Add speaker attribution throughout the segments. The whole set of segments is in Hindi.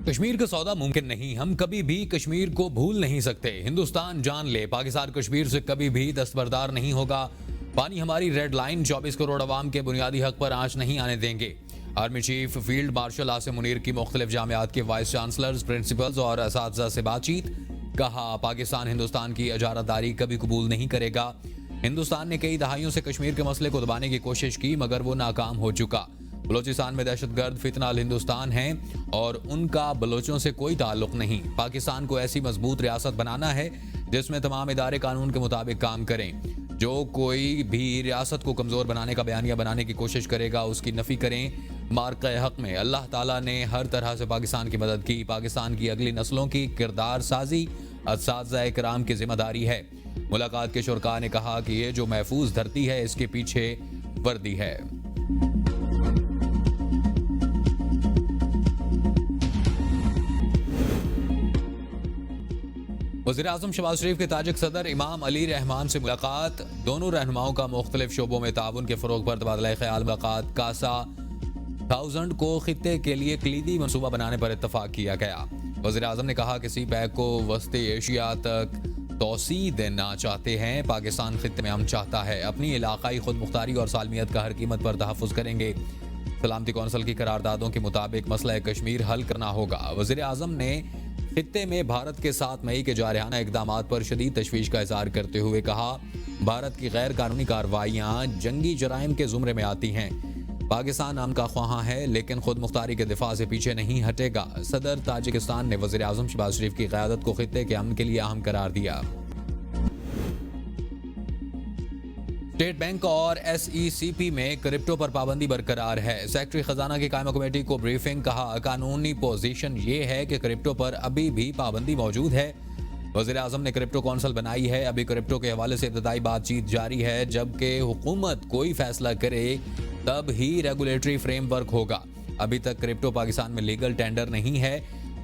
Speaker 1: कश्मीर का सौदा मुमकिन नहीं, हम कभी भी कश्मीर को भूल नहीं सकते। हिंदुस्तान जान ले, पाकिस्तान कश्मीर से कभी भी दस्तबरदार नहीं होगा। पानी हमारी रेड लाइन, 24 करोड़ अवाम के बुनियादी हक पर आंच नहीं आने देंगे। Army chief field marshal Asim Munir की मुख्तलिफ जामियात के वाइस चांसलर्स, प्रिंसिपल्स और असातिज़ा से बातचीत। कहा, पाकिस्तान हिंदुस्तान की इजारादारी कभी कबूल नहीं करेगा। हिंदुस्तान ने कई दहाइयों से कश्मीर के मसले को दबाने की कोशिश की, मगर वो नाकाम हो चुका। बलोचिस्तान में दहशतगर्द फितना अल हिंदुस्तान हैं और उनका बलोचों से कोई ताल्लुक नहीं। पाकिस्तान को ऐसी मजबूत रियासत बनाना है जिसमें तमाम इदारे कानून के मुताबिक काम करें। जो कोई भी रियासत को कमजोर बनाने का बयानिया बनाने की कोशिश करेगा, उसकी नफी करें। मार्के हक में अल्लाह ताला ने हर तरह से पाकिस्तान की मदद की। पाकिस्तान की अगली नस्लों की किरदार साजी असातिज़ा इकराम की जिम्मेदारी है। मुलाकात के शुरका ने कहा कि ये जो महफूज धरती है, इसके पीछे वर्दी है। वज़ीर-ए-आज़म शहबाज शरीफ के ताजिक सदर इमाम अली रहमान से मुलाकात। दोनों रहनुमाओं का मुख्तलिफ शोबों में ताउन के फ़रोग पर तबादला ख्याल। मुलाकात कासा 1000 को खित्ते के लिए कलीदी मनसूबा बनाने पर इत्तफाक किया गया। वज़ीर-ए-आज़म ने कहा कि सी पैक को वस्ती एशिया तक तोसी देना चाहते हैं। पाकिस्तान खित्ते में अमन चाहता है, अपनी इलाकाई खुद मुख्तारी और सालमियत का हर कीमत पर तहफ़्फ़ुज़ करेंगे। सलामती कौंसिल की करारदादों के मुताबिक मसला कश्मीर हल करना होगा। वज़ीर-ए-आज़म ने खित्ते में भारत के 7 मई के जारहाना इक़दामात पर शदीद तशवीश का इज़हार करते हुए कहा, भारत की गैर कानूनी कार्रवाइयाँ जंगी जराइम के ज़ुमरे में आती हैं। पाकिस्तान अमन का ख्वाहां है, लेकिन खुद मुख्तारी के दिफा से पीछे नहीं हटेगा। सदर ताजिकिस्तान ने वज़ीर-ए-आज़म शहबाज शरीफ की क़यादत को खित्ते के अमन के लिए अहम करार दिया। स्टेट बैंक और SECP में क्रिप्टो पर पाबंदी बरकरार है। सेक्रेटरी खजाना की कायमा कमेटी को ब्रीफिंग। कहा, कानूनी पोजीशन ये है कि क्रिप्टो पर अभी भी पाबंदी मौजूद है। वज़ीर-ए-आज़म ने क्रिप्टो कौंसिल बनाई है। अभी क्रिप्टो के हवाले से इब्तदाई बातचीत जारी है। जबकि हुकूमत कोई फैसला करे तब ही रेगुलेटरी फ्रेमवर्क होगा। अभी तक क्रिप्टो पाकिस्तान में लीगल टेंडर नहीं है।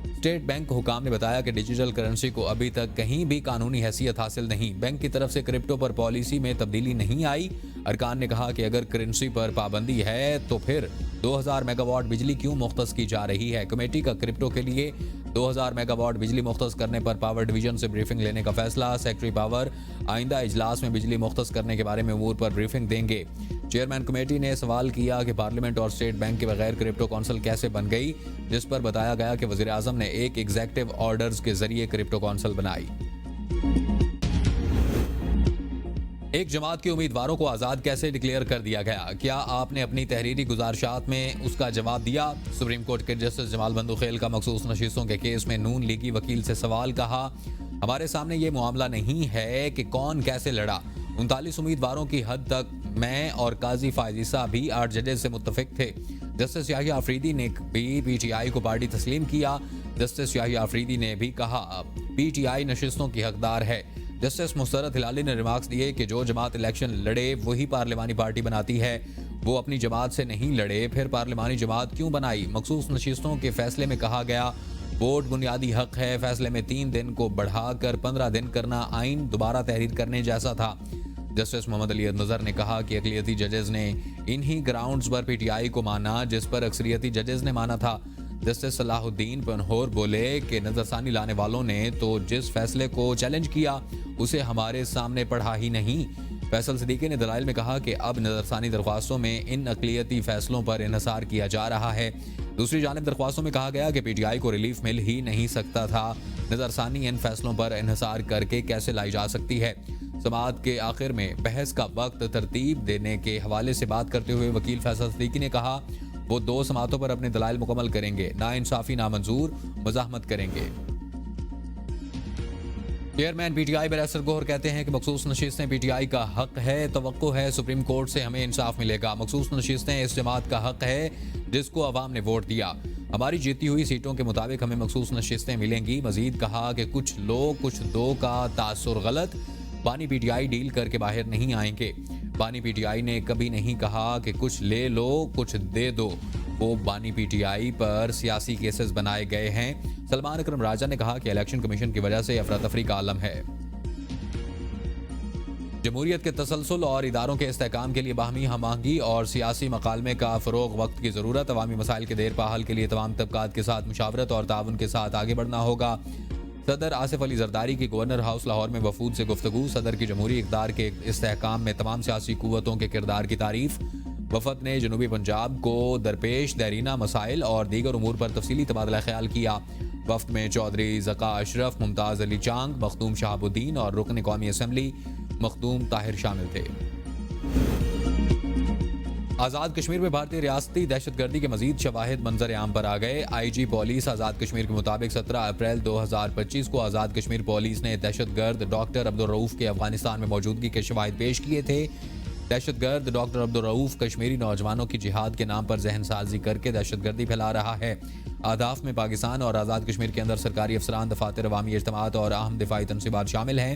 Speaker 1: स्टेट बैंक हुकाम ने बताया कि डिजिटल करेंसी को अभी तक कहीं भी कानूनी हैसियत हासिल नहीं। बैंक की तरफ से क्रिप्टो पर पॉलिसी में तब्दीली नहीं आई। अरकान ने कहा कि अगर करेंसी पर पाबंदी है तो फिर 2000 मेगावाट बिजली क्यों मुख्तस की जा रही है। कमेटी का क्रिप्टो के लिए 2000 मेगावाट बिजली मुख्तस करने पर पावर डिवीजन से ब्रीफिंग लेने का फैसला। सेक्रेटरी पावर आइंदा इजलास में बिजली मुख्तस करने के बारे में अमूर पर ब्रीफिंग देंगे। चेयरमैन कमेटी ने सवाल किया कि पार्लियामेंट और स्टेट बैंक के बगैर क्रिप्टो कौंसिल कैसे बन गई, जिस पर बताया गया कि वज़ीर-ए-आज़म ने एक एग्जेक्टिव ऑर्डर्स के जरिए क्रिप्टो कौंसिल बनाई। एक जमात के उम्मीदवारों को आज़ाद कैसे डिक्लेयर कर दिया गया, क्या आपने अपनी तहरीरी गुजारिशात में उसका जवाब दिया। सुप्रीम कोर्ट के जस्टिस जमाल बंदूखेल का मखसूस नशीसों के केस में नून लीगी वकील से सवाल। कहा, हमारे सामने ये मामला नहीं है कि कौन कैसे लड़ा। 39 उम्मीदवारों की हद तक मैं और काजी फायजीसा भी 8 जजेस से मुत्तफिक थे। जस्टिस याहिया अफरीदी ने भी PTI को पार्टी तस्लीम किया। जस्टिस याहिया अफरीदी ने भी कहा, PTI नशिस्तों की हकदार है। जस्टिस मुस्तरद हिलाली ने रिमार्क्स दिए कि जो जमात इलेक्शन लड़े वही पार्लिमानी पार्टी बनाती है। वो अपनी जमात से नहीं लड़े, फिर पार्लिमानी जमात क्यों बनाई। मखसूस नशिस्तों के फैसले में कहा गया, वोट बुनियादी हक है। फैसले में 3 दिन को बढ़ाकर 15 दिन करना आइन दोबारा तहरीर करने जैसा था। जस्टिस मोहम्मद अली नजर ने कहा कि अक़लियती जजेस ने इन्हीं ग्राउंड्स पर PTI को माना जिस पर अक्सरियती जजेस ने माना था। जस्टिस सलाहुद्दीन पनहोर बोले कि नजरसानी लाने वालों ने तो जिस फैसले को चैलेंज किया उसे हमारे सामने पढ़ा ही नहीं। फैसल सिद्दीकी ने दलाइल में कहा कि अब नजरसानी दरख्वास्तों में इन अक़लियती फैसलों पर इन्हिसार किया जा रहा है। दूसरी जानिब दरख्वास्तों में कहा गया कि PTI को रिलीफ मिल ही नहीं सकता था। नजरसानी इन फैसलों पर इन्हिसार करके कैसे लाई जा सकती है। समाअत के आखिर में बहस का वक्त तरतीब देने के हवाले से बात करते हुए वकील फैसल सिद्दीकी ने कहा, वो 2 समाअतों पर अपने दलाइल मुकम्मल करेंगे। नाइंसाफी नामंजूर, मज़ाहमत करेंगे। चेयरमैन PTI बैरिस्टर गोहर कहते हैं कि मखसूस नशिस्तें PTI का हक है। तवक्को है सुप्रीम कोर्ट से हमें इंसाफ मिलेगा। मखसूस नशिस्तें इस जमात का हक है जिसको अवाम ने वोट दिया। हमारी जीती हुई सीटों के मुताबिक हमें मखसूस नशिस्तें मिलेंगी। मजीद कहा कि कुछ लोग कुछ दो का तासुर गलत। बानी PTI डील करके बाहर नहीं आएंगे। बानी PTI ने कभी नहीं कहा कि कुछ ले लो कुछ दे दो। वो बानी PTI पर सियासी केसेस बनाए गए हैं। सलमान अकरम राजा ने कहा कि इलेक्शन कमीशन की वजह से अफरा तफरी का आलम है। जमहूरियत के तसलसल और इदारों के इस्तेहकाम के लिए बाहमी हम आहंगी और सियासी मकालमे का फ़रोग वक्त की ज़रूरत। अवामी मसाइल के देर पा हल के लिए तमाम तबकात के साथ मुशावरत और ताउन के साथ आगे बढ़ना होगा। सदर आसिफ अली जरदारी की गवर्नर हाउस लाहौर में वफूद से गुफ्तगू। सदर की जमहूरी इक़दार के इस्तेहकाम में तमाम सियासी कुव्वतों के किरदार की तारीफ। वफद ने जनूबी पंजाब को दरपेश दैरीना मसाइल और दीगर उमूर पर तफसीली तबादला ख्याल किया। वफ्द में चौधरी ज़का अशरफ, मुमताज़ अली चांग, मखदूम शहाबुद्दीन और रुकन कौमी असम्बली मखदूम ताहिर शामिल थे। आज़ाद कश्मीर में भारतीय रियासती दहशतगर्दी के मजीद शवाहिद मंजर आम पर आ गए। IG पुलिस आज़ाद कश्मीर के मुताबिक 17 अप्रैल 2025 को आज़ाद कश्मीर पुलिस ने दहशतगर्द डॉक्टर अब्दुल रऊफ के अफगानिस्तान में मौजूदगी के शवाहिद पेश किए थे। दहशतगर्द डॉक्टर अब्दुल रऊफ कश्मीरी नौजवानों की जिहाद के नाम पर जहन साजी करके दहशतगर्दी फैला रहा है। अहदाफ में पाकिस्तान और आज़ाद कश्मीर के अंदर सरकारी अफसरान, दफातर, अवामी इज्तिमात और अहम दिफाई तनसीबात शामिल हैं।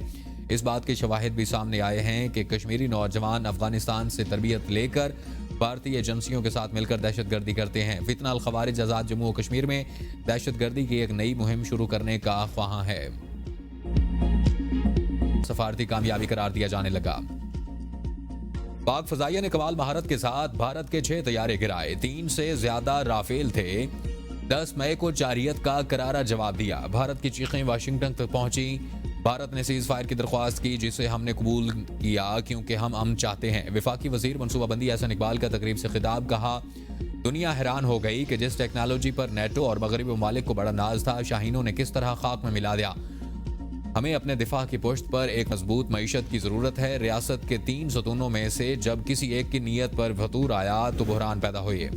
Speaker 1: इस बात के शवाहिद भी सामने आए हैं कि कश्मीरी नौजवान अफगानिस्तान से तरबियत लेकर भारतीय एजेंसियों के साथ मिलकर दहशतगर्दी करते हैं। फितना अल खवारिज आज़ाद जम्मू और कश्मीर में दहशतगर्दी की एक नई मुहिम शुरू करने का ख्वाहां है। सफारती कामयाबी करार दिया जाने लगा। पाक फजाइया ने कमाल महारत के साथ भारत के 6 तैयारे गिराए। 3 से ज्यादा राफेल थे। 10 मई को जारियत का करारा जवाब दिया। भारत की चीखें वाशिंगटन तक पहुंची। भारत ने सीज फायर की दरख्वास्त की, जिसे हमने कबूल किया क्योंकि हम अमन चाहते हैं। वफाकी वजीर मनसूबाबंदी एहसन इकबाल का तकरीब से खिताब। कहा, दुनिया हैरान हो गई कि जिस टेक्नोलॉजी पर नेटो और मगरबी ममालिक को बड़ा नाज था, शाहीनों ने किस तरह खाक में मिला दिया। हमें अपने दिफा की पुश्त पर एक मजबूत मईशत की जरूरत है। रियासत के 3 सतूनों में से जब किसी एक की नीयत पर फतूर आया तो बहरान पैदा हुई।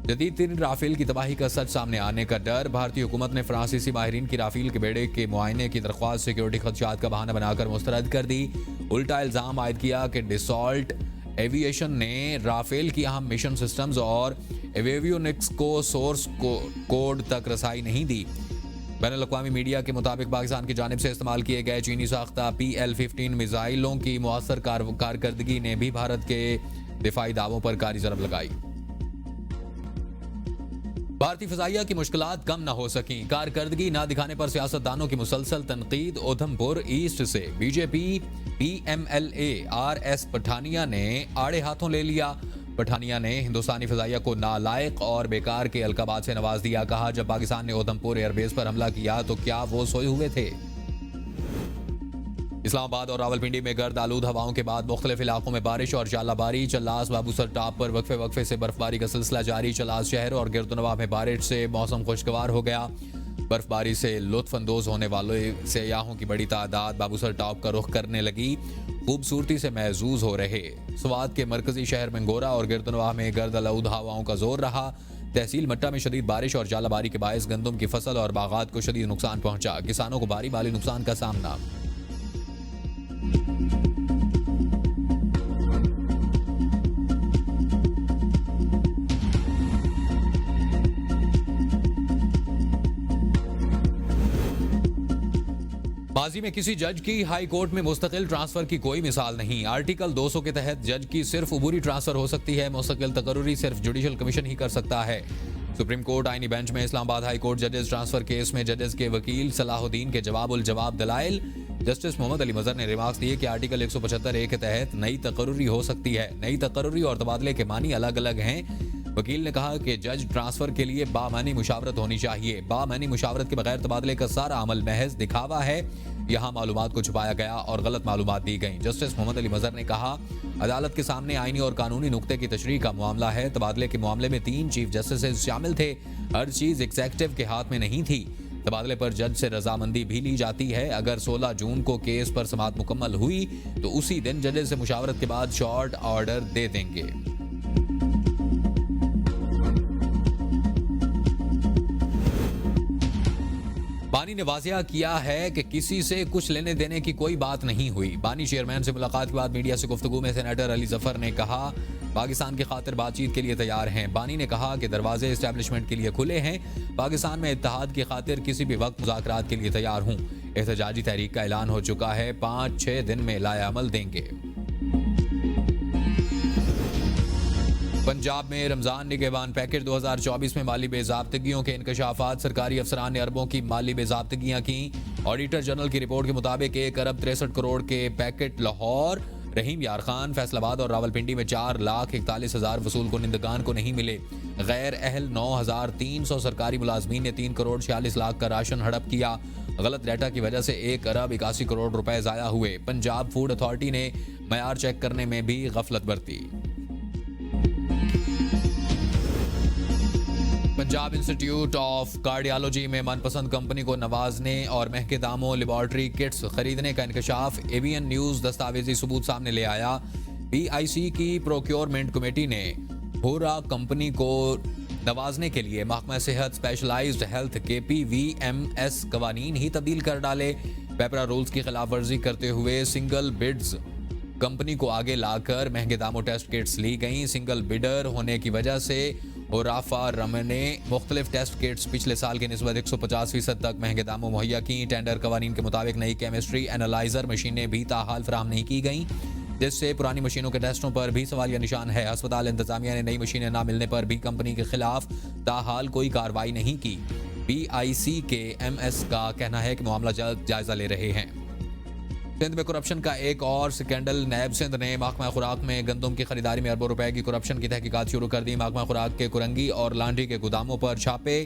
Speaker 1: जदीद 3 राफेल की तबाही का सच सामने आने का डर। भारतीय हुकूमत ने फ्रांसीसी माहिरीन की राफेल के बेड़े के मुआयने की दरख्वास्त सिक्योरिटी खदशात का बहाना बनाकर मुस्तरद कर दी। उल्टा इल्जाम आयद किया कि डिसॉल्ट एविएशन ने राफेल की अहम मिशन सिस्टम्स और एवियोनिक्स को सोर्स कोड तक रसाई नहीं दी। बैनुल-अक़वामी मीडिया के मुताबिक पाकिस्तान की जानिब से इस्तेमाल किए गए चीनी साख्ता PL-15 मिसाइलों की मुअस्सर कारकर्दगी ने भी भारत के दिफाई दावों पर कारी ज़रब लगाई। भारतीय फजाइया की मुश्किलात कम न हो सकी। कारकर्दगी न दिखाने पर सियासतदानों की मुसलसल तनकीद। उधमपुर ईस्ट से बीजेपी PMLA RS पठानिया ने आड़े हाथों ले लिया। पठानिया ने हिंदुस्तानी फजाइया को नालायक और बेकार के अलकाबात से नवाज दिया। कहा, जब पाकिस्तान ने उधमपुर एयरबेस पर हमला किया तो क्या वो सोए हुए थे। इस्लामाबाद और रावलपिंडी में गर्द आलूद हवाओं के बाद मुख्तलिफ इलाकों में बारिश और जालाबारी। चल्लास बाबूसर टॉप पर वक्फे वक्फे से बर्फबारी का सिलसिला जारी। चल्लास शहर और गिरदुनवा में बारिश से मौसम खुशगवार हो गया। बर्फबारी से लुत्फ अंदोज होने वाले सयाहों की बड़ी तादाद बाबूसर टॉप का रुख करने लगी। खूबसूरती से महजूज हो रहे। स्वात के मरकजी शहर मंगोरा और गिरदुनवा में गर्द आलूद हवाओं का जोर रहा। तहसील मट्टा में शदीद बारिश और जालाबारी के बायस गंदम की फसल और बागात को शदीद नुकसान पहुंचा। किसानों को भारी माली नुकसान का सामना। माजी में किसी जज की हाई कोर्ट में मुस्तकिल ट्रांसफर की कोई मिसाल नहीं। आर्टिकल 200 के तहत जज की सिर्फ उबूरी ट्रांसफर हो सकती है। मुस्तकिल तकर्रुरी सिर्फ जुडिशल कमीशन ही कर सकता है। सुप्रीम कोर्ट आईनी बेंच में इस्लामाबाद हाई कोर्ट जजेस ट्रांसफर केस में जजेस के वकील सलाहुद्दीन के जवाब दलाइल। जस्टिस मोहम्मद अली मजहर ने रिमार्क्स दिए कि आर्टिकल 175A के तहत नई तकर्रुरी हो सकती है। नई तकर्रुरी और तबादले के मानी अलग अलग हैं। वकील ने कहा कि जज ट्रांसफर के लिए बामानी मुशावरत होनी चाहिए। बामानी मुशावरत के बगैर तबादले का सारा अमल महज दिखावा है। यहाँ मालूमात को छुपाया गया और गलत मालूमात दी गई। जस्टिस मोहम्मद अली मजहर ने कहा, अदालत के सामने आईनी और कानूनी नुक्ते की तशरीह का मामला है। तबादले के मामले में 3 चीफ जस्टिस शामिल थे। हर चीज एग्जीक्यूटिव के हाथ में नहीं थी। तबादले पर जज से रजामंदी भी ली जाती है। अगर 16 जून को केस पर समाअत मुकम्मल हुई तो उसी दिन जजेस से मुशावरत के बाद शॉर्ट ऑर्डर दे देंगे। बानी ने वाजिया किया है कि किसी से कुछ लेने देने की कोई बात नहीं हुई। बानी चेयरमैन से मुलाकात के बाद मीडिया से गुफ्तगू में सेनेटर अली जफर ने कहा, पाकिस्तान की खातिर बातचीत के लिए तैयार हैं। बानी ने कहा कि दरवाजे एस्टेब्लिशमेंट के लिए खुले हैं। पाकिस्तान में इत्तेहाद की खातिर किसी भी वक्त मुज़ाकरात के लिए तैयार हूं। एहतजाजी तहरीक का ऐलान हो चुका है। 5-6 दिन में लाए अमल देंगे। पंजाब में रमजान निगहबान पैकेज 2024 में माली बेज़ाब्तगियों के इंकशाफात। सरकारी अफसरान ने अरबों की माली बेज़ाब्तगियां की। ऑडिटर जनरल की रिपोर्ट के मुताबिक 1 अरब 63 करोड़ के पैकेट लाहौर, रहीम यार खान, फैसलाबाद और रावलपिंडी में 4,41,000 वसूल कुनिंदगान को नहीं मिले। गैर अहल 9,300 सरकारी मुलाजमीन ने 3 करोड़ 46 लाख का राशन हड़प किया। गलत डाटा की वजह से 1 अरब 81 करोड़ रुपए ज़ाया हुए। पंजाब फूड अथॉरिटी ने मयार चेक करने में भी गफलत बरती। पंजाब इंस्टीट्यूट ऑफ कार्डियोलॉजी में मनपसंद कंपनी को नवाजने और महंगे दामों लेबॉर्ट्री किट्स खरीदने का इंकशाफ। एवीएन न्यूज दस्तावेजी सबूत सामने ले आया। पीआईसी की प्रोक्योरमेंट कमेटी ने होरा कंपनी को नवाजने के लिए महकमा सेहत स्पेशलाइज्ड हेल्थ KPVMS कवानीन ही तब्दील कर डाले। पेपरा रूल्स की खिलाफ वर्जी करते हुए सिंगल बिड्स कंपनी को आगे लाकर महंगे दामों टेस्ट किट्स ली गई। सिंगल बिडर होने की वजह से होराफा रम ने मुख्तलिफ टेस्ट किट्स पिछले साल की निस्बत 150% तक महंगे दामों मुहैया की। टेंडर कवानीन के मुताबिक नई केमिस्ट्री एनालाइजर मशीनें भी ताहाल फराहम नहीं की गई, जिससे पुरानी मशीनों के टेस्टों पर भी सवालिया निशान है। अस्पताल इंतजामिया ने नई मशीनें न मिलने पर भी कंपनी के खिलाफ ताहाल कोई कार्रवाई नहीं की। PIC के MS का कहना है कि मामला जल्द जायजा ले रहे हैं। सिंध में करप्शन का एक और स्कैंडल। नैब सिंध ने महकमा खुराक में गंदम की खरीदारी में अरबों रुपए की करप्शन की तहकीकात शुरू कर दी। महकमा खुराक के कुरंगी और लांडी के गोदामों पर छापे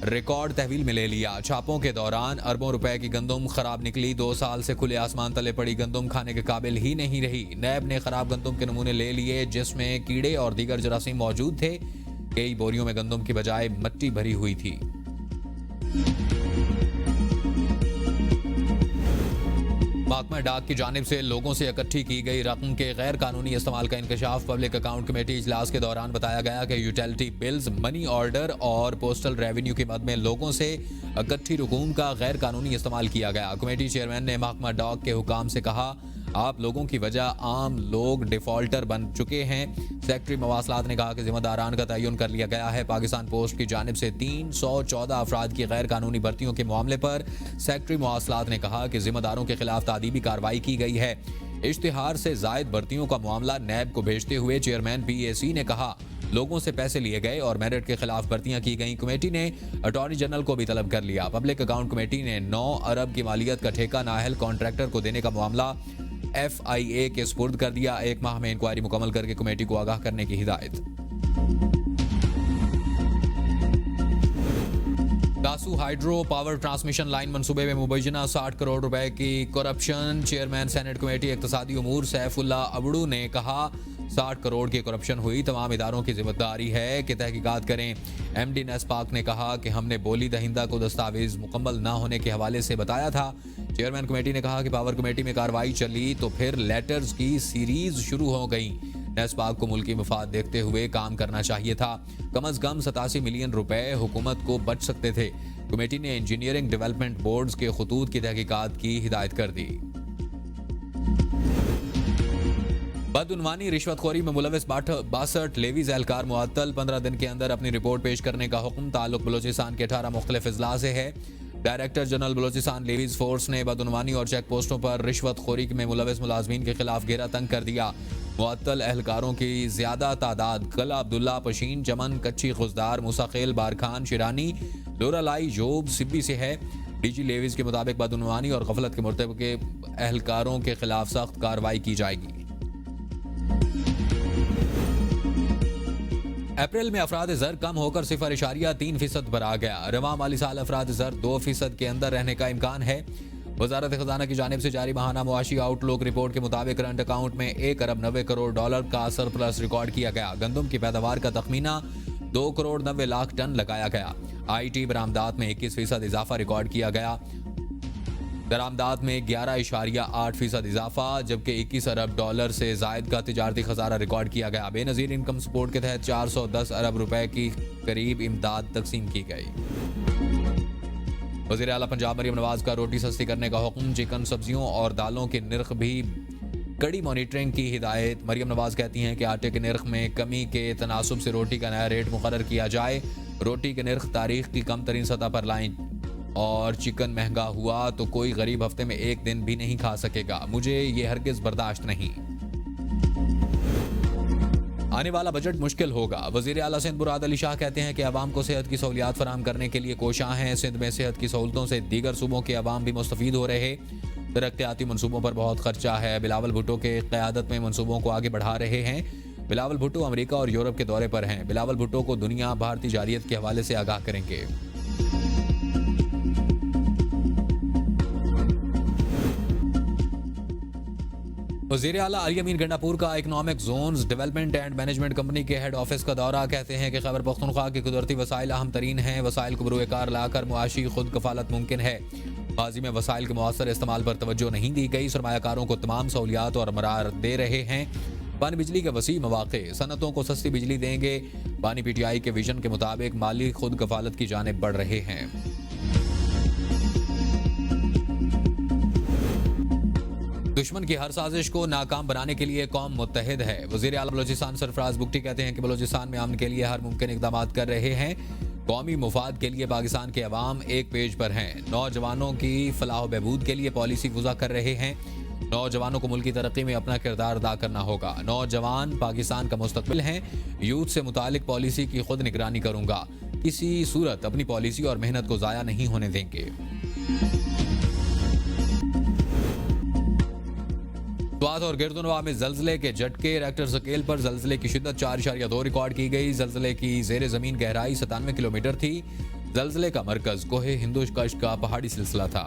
Speaker 1: रिकॉर्ड तहवील में ले लिया। छापों के दौरान अरबों रुपए की गंदम खराब निकली। 2 साल से खुले आसमान तले पड़ी गंदम खाने के काबिल ही नहीं रही। नैब ने खराब गंदम के नमूने ले लिए, जिसमें कीड़े और दीगर जरासीम मौजूद थे। कई बोरियों में गंदम की बजाय मिट्टी भरी हुई थी। महकमा डाक की जानिब से लोगों से इकट्ठी की गई रकम के गैर कानूनी इस्तेमाल का इंकशाफ। पब्लिक अकाउंट कमेटी इजलास के दौरान बताया गया कि यूटिलिटी बिल्स, मनी ऑर्डर और पोस्टल रेवेन्यू की मद में लोगों से इकट्ठी रकूम का गैर कानूनी इस्तेमाल किया गया। कमेटी चेयरमैन ने महकमा डाक के हुकाम से कहा, आप लोगों की वजह आम लोग डिफॉल्टर बन चुके हैं। सेक्रेटरी मवासलात ने कहा कि जिम्मेदारान का तयन कर लिया गया है। पाकिस्तान पोस्ट की जानिब से 314 अफराद की गैर कानूनी भर्तियों के मामले पर सेक्रेटरी मवासलात ने कहा कि जिम्मेदारों के खिलाफ तादीबी कार्रवाई की गई है। इश्तिहार से जायद भर्तियों का मामला नैब को भेजते हुए चेयरमैन PAC ने कहा, लोगों से पैसे लिए गए और मेरिट के खिलाफ भर्तियां की गई। कमेटी ने अटॉर्नी जनरल को भी तलब कर लिया। पब्लिक अकाउंट कमेटी ने 9 अरब की मालियत का ठेका नाअहल कॉन्ट्रैक्टर को देने का मामला FIA के सुपुर्द कर दिया। 1 माह में इंक्वायरी मुकम्मल करके कमेटी को आगाह करने की हिदायत। Dasu hydro power transmission line मंसूबे में मुबैना 60 करोड़ रुपए की करप्शन। चेयरमैन सेनेट कमेटी इक्तसादी उमूर सैफुल्ला अबड़ू ने कहा, 60 करोड़ की करप्शन हुई, तमाम इदारों की जिम्मेदारी है कि तहकीकात करें। MD नेस्पाक ने कहा कि हमने बोली दहिंदा को दस्तावेज मुकम्मल न होने के हवाले से बताया था। चेयरमैन कमेटी ने कहा कि पावर कमेटी में कार्रवाई चली तो फिर लेटर्स की सीरीज शुरू हो गई। नेस्पाक को मुल्की मफाद देखते हुए काम करना चाहिए था। कम अज कम 87 मिलियन रुपए हुकूमत को बच सकते थे। कमेटी ने इंजीनियरिंग डेवलपमेंट बोर्ड्स के खतूत की तहकीकात की हिदायत कर दी। बदउनवानी रिश्वतखोरी में मुलविस 62 लेवीज एहलकार मुअत्तल। 15 दिन के अंदर अपनी रिपोर्ट पेश करने का हुक्म। ताल्लुक बलोचिस्तान के 18 मुख्तलिफ अजला से है। Director general Balochistan levies force ने बदउनवानी और चेक पोस्टों पर रिश्वतखोरी में मुलविस मुलाजमीन के खिलाफ घेरा तंग कर दिया। मुअत्तल एहलकारों की ज्यादा तादाद कला अब्दुल्ला, पशीन, चमन, कच्ची खुजदार, मुसाखिल, बारखान, शिरानी, लोरालाई, जोब, सिब्बी से है। DG लेवीज के मुताबिक बदउनवानी और गफलत के मुर्तकब के एहलकारों के खिलाफ सख्त कार्रवाई की जाएगी। अप्रैल में अफराद ज़र कम होकर 0.3% पर आ गया। रवां माली साल अफराद ज़र 2% के अंदर रहने का इम्कान है। वजारत खजाना की जानिब से जारी माहाना मुआशी आउटलुक रिपोर्ट के मुताबिक करंट अकाउंट में 1 अरब 90 करोड़ डॉलर का सरप्लस रिकॉर्ड किया गया। गंदम की पैदावार का तखमीना 2 करोड़ 90 लाख टन लगाया गया। IT बरामदात में 21% इजाफा रिकॉर्ड किया गया। दरामदात में 11.8% इजाफा, जबकि 21 अरब डॉलर से जायद का तिजारती खजाना रिकॉर्ड किया गया। बेनजीर इनकम सपोर्ट के तहत 410 अरब रुपए की करीब इमदाद तकसीम की गई। वज़ीर आला पंजाब मरियम नवाज का रोटी सस्ती करने का हुक्म। चिकन, सब्जियों और दालों के नर्ख भी कड़ी मॉनिटरिंग की हिदायत। मरियम नवाज कहती हैं कि आटे के नर्ख में कमी के तनासुब से रोटी का नया रेट मुकर्रर किया जाए। रोटी के नर्ख तारीख की कम तरीन सतह पर लाएं और चिकन महंगा हुआ तो कोई गरीब हफ्ते में एक दिन भी नहीं खा सकेगा। मुझे ये हरगिज बर्दाश्त नहीं। आने वाला बजट मुश्किल होगा। वज़ीर आला सिंध मुराद अली शाह कहते हैं कि अवाम को सेहत की सहूलियात फराहम करने के लिए कोशां हैं। सिंध में सेहत की सहूलतों से दीगर सूबों के अवाम भी मुस्तफ़ीद हो रहे। तरक्याती मनसूबों पर बहुत खर्चा है। बिलावल भुट्टो के क़यादत में मनसूबों को आगे बढ़ा रहे हैं। बिलावल भुट्टो अमेरिका और यूरोप के दौरे पर हैं। बिलावल भुट्टो को दुनिया भारतीय जारियत के हवाले से आगाह करेंगे। वज़ीर आला अली अमीन गंडापुर का economic zones development and management company के हेड ऑफिस का दौरा। कहते हैं कि खैबर पख्तूनख्वा के कुदरती वसाइल अहम तरीन हैं। वसाइल को बरूए कार लाकर मुआशी खुद कफालत मुमकिन है। गाजी में वसाइल के मौसर इस्तेमाल पर तवज्जो नहीं दी गई। सरमायाकारों को तमाम सहूलियात और मरार दे रहे हैं। पानी बिजली के वसी मौक़े, सनतों को सस्ती बिजली देंगे। पानी PTI के विजन के मुताबिक माली खुद कफालत की जानिब बढ़ रहे हैं। दुश्मन की हर साजिश को नाकाम बनाने के लिए कौम मुत्तहिद है। वज़ीर आला बलोचिस्तान सरफराज बुगटी कहते हैं कि बलोचिस्तान में अमन के लिए हर मुमकिन इक़दाम कर रहे हैं। कौमी मुफाद के लिए पाकिस्तान के अवाम एक पेज पर हैं। नौजवानों की फलाह बहबूद के लिए पॉलिसी वज़ा कर रहे हैं। नौजवानों को मुल्क की तरक्की में अपना किरदार अदा करना होगा। नौजवान पाकिस्तान का मुस्तकबिल हैं। यूथ से मुतालिक पॉलिसी की खुद निगरानी करूंगा। किसी सूरत अपनी पॉलिसी और मेहनत को ज़ाया नहीं होने देंगे। स्वात और गिरदुनवा में जल्जले के झटके। रेक्टर स्केल पर जल्जले की शिद्दत 4.2 रिकॉर्ड की गई। जल्जले की ज़ेर ज़मीन गहराई 97 किलोमीटर थी। जल्जले का मरकज कोहे हिंदुकुश का पहाड़ी सिलसिला था।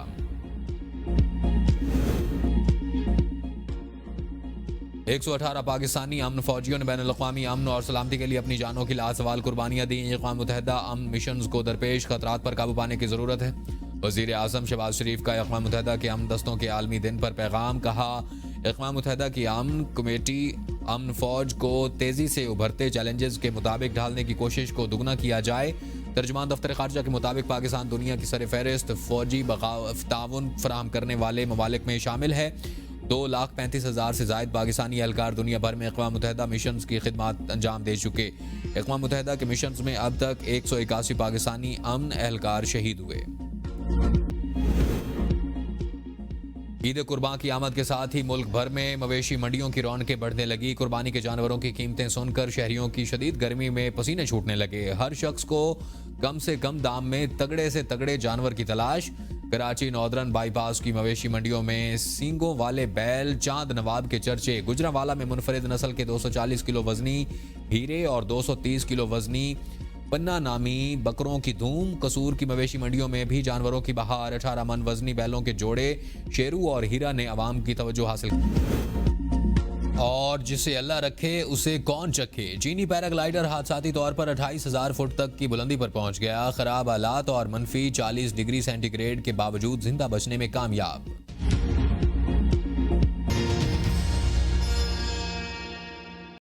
Speaker 1: एक 118 पाकिस्तानी अमन फौजियों ने बैनुल-अक़वामी अमन और सलामती के लिए अपनी जानों की लाजवाल कुर्बानियां दी। अक़वाम मुत्तहिदा अमन मिशन को दरपेश खतरात पर काबू पाने की ज़रूरत है। वज़ीर आज़म शहबाज शरीफ का अक़वाम मुत्तहिदा के अमन दस्तों के आलमी दिन पर पैगाम। कहा, अक़वाम मुत्तहिदा की अमन कमेटी अमन फौज को तेज़ी से उभरते चैलेंजेस के मुताबिक ढालने की कोशिश को दुगना किया जाए। तर्जुमान दफ्तर खारजा के मुताबिक पाकिस्तान दुनिया की सरफहरिस्त फौजी ताउन फराहम करने वाले ममालिक में शामिल है। 2,35,000 से ज़ायद पाकिस्तानी एहलकार दुनिया भर में अक़वाम मुत्तहिदा मिशन की खिदमत अंजाम दे चुके। अक़वाम मुत्तहिदा के मिशन में अब तक 181 पाकिस्तानी अमन एहलकार शहीद हुए। ईद कुर्बान की आमद के साथ ही मुल्क भर में मवेशी मंडियों की रौनकें बढ़ने लगी। कुर्बानी के जानवरों की कीमतें सुनकर शहरियों की शदीद गर्मी में पसीने छूटने लगे। हर शख्स को कम से कम दाम में तगड़े से तगड़े जानवर की तलाश। कराची नौदरन बाईपास की मवेशी मंडियों में सींगों वाले बैल चांद नवाब के चर्चे। गुजरांवाला में मुनफरिद नस्ल के 240 किलो वजनी हीरे और 230 किलो वजनी पन्ना नामी बकरों की धूम। कसूर की मवेशी मंडियों में भी जानवरों की बहार। 18 मन वजनी बैलों के जोड़े शेरू और हीरा ने अवाम की तवज्जो हासिल की। और जिसे अल्लाह रखे उसे कौन चखे। चीनी पैराग्लाइडर हादसाती तौर पर 28,000 फुट तक की बुलंदी पर पहुंच गया। खराब हालात और -40 डिग्री सेंटीग्रेड के बावजूद जिंदा बचने में कामयाब।